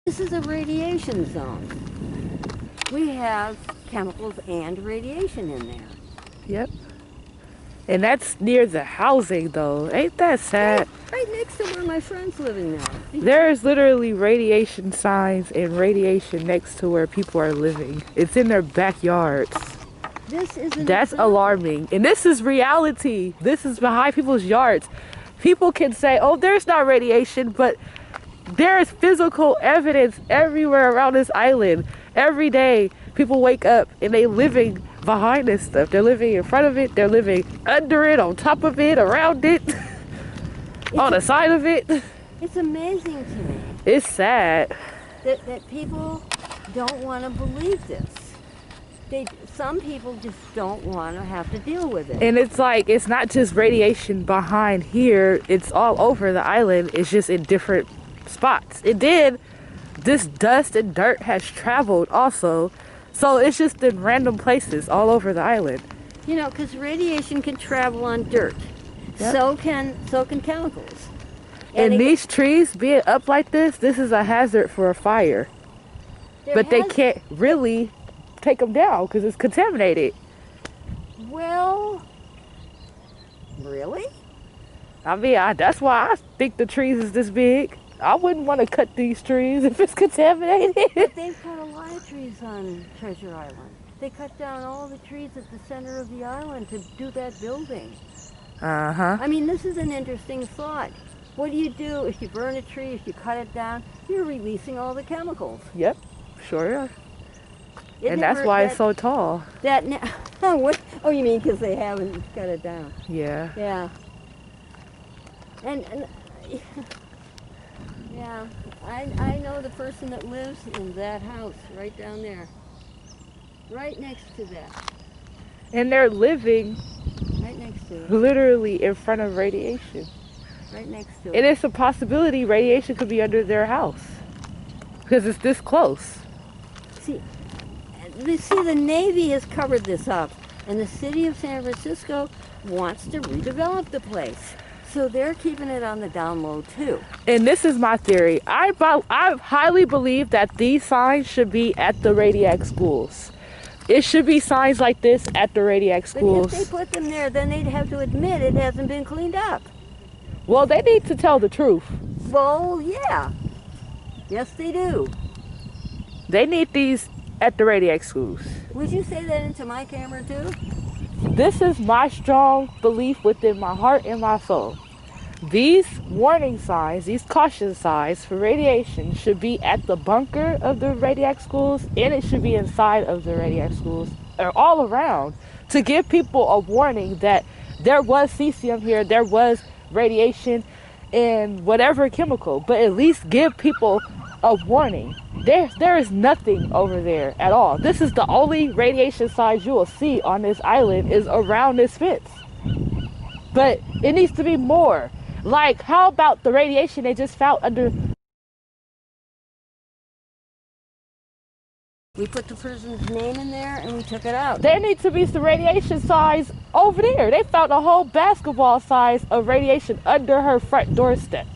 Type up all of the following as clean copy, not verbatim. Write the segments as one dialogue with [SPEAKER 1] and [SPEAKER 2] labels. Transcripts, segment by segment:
[SPEAKER 1] This is a radiation zone. We have chemicals and radiation in there.
[SPEAKER 2] Yep. And that's near the housing though. Ain't that sad?
[SPEAKER 1] Right next to where my friend's living now.
[SPEAKER 2] There's literally radiation signs and radiation next to where people are living. It's in their backyards. That's alarming. And this is reality. This is behind people's yards. People can say, oh, there's not radiation, but there is physical evidence everywhere around this island. Every day, people wake up and they living behind this stuff. They're living in front of it. They're living under it, on top of it, around it, on the side of it.
[SPEAKER 1] It's amazing to me.
[SPEAKER 2] It's sad.
[SPEAKER 1] That people don't want to believe this. Some people just don't want to have to deal with it.
[SPEAKER 2] And it's like, it's not just radiation behind here. It's all over the island. It's just in different spots. This dust and dirt has traveled also. So it's just in random places all over the island.
[SPEAKER 1] You know, because radiation can travel on dirt. Yep. So can chemicals.
[SPEAKER 2] And these trees being up like this is a hazard for a fire. But they can't really take them down because it's contaminated.
[SPEAKER 1] Well, really?
[SPEAKER 2] I mean, that's why I think the trees is this big. I wouldn't want to cut these trees if it's contaminated.
[SPEAKER 1] But they've cut a lot of trees on Treasure Island. They cut down all the trees at the center of the island to do that building.
[SPEAKER 2] Uh-huh.
[SPEAKER 1] I mean, this is an interesting thought. What do you do if you burn a tree, if you cut it down? You're releasing all the chemicals.
[SPEAKER 2] Yep, sure are. And that's why it's so tall.
[SPEAKER 1] What? Oh, you mean because they haven't cut it down?
[SPEAKER 2] Yeah.
[SPEAKER 1] Yeah. And yeah, I know the person that lives in that house right down there, right next to that.
[SPEAKER 2] And they're living
[SPEAKER 1] right next to it.
[SPEAKER 2] Literally in front of radiation.
[SPEAKER 1] Right next to it.
[SPEAKER 2] And it's a possibility radiation could be under their house because it's this close.
[SPEAKER 1] See, the Navy has covered this up, and the city of San Francisco wants to redevelop the place. So they're keeping it on the down low too.
[SPEAKER 2] And this is my theory. I highly believe that these signs should be at the Radiac schools. It should be signs like this at the Radiac schools.
[SPEAKER 1] But if they put them there, then they'd have to admit it hasn't been cleaned up.
[SPEAKER 2] Well, they need to tell the truth.
[SPEAKER 1] Well, yeah. Yes, they do.
[SPEAKER 2] They need these at the Radiac schools.
[SPEAKER 1] Would you say that into my camera too?
[SPEAKER 2] This is my strong belief within my heart and my soul. These warning signs, these caution signs for radiation should be at the bunker of the Radiac schools, and it should be inside of the Radiac schools, or all around, to give people a warning that there was cesium here, there was radiation and whatever chemical, but at least give people a warning. There is nothing over there at all. This is the only radiation signs you will see on this island is around this fence. But it needs to be more. Like, how about the radiation they just found under...
[SPEAKER 1] We put the person's name in there and we took it out.
[SPEAKER 2] There needs to be some radiation signs over there. They found a whole basketball size of radiation under her front doorstep.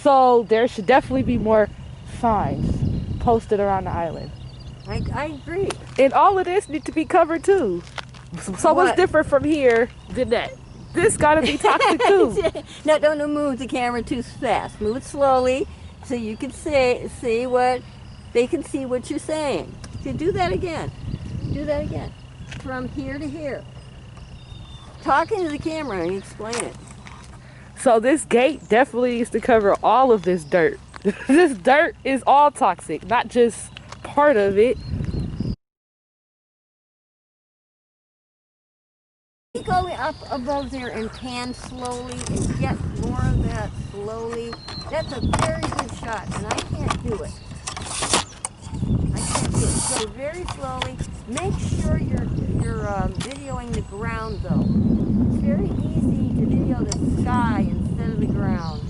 [SPEAKER 2] So there should definitely be more signs posted around the island.
[SPEAKER 1] I agree.
[SPEAKER 2] And all of this needs to be covered too. So what's different from here than that? This gotta be toxic too.
[SPEAKER 1] No, don't move the camera too fast. Move it slowly so you can see what they can see what you're saying. So do that again. Do that again. From here to here. Talk into the camera and explain it.
[SPEAKER 2] So this gate definitely needs to cover all of this dirt. This dirt is all toxic, not just part of it.
[SPEAKER 1] You go up above there and pan slowly and get more of that slowly. That's a very good shot, and I can't do it. I can't do it. So very slowly. Make sure you're videoing the ground though. It's very easy to video the sky instead of the ground.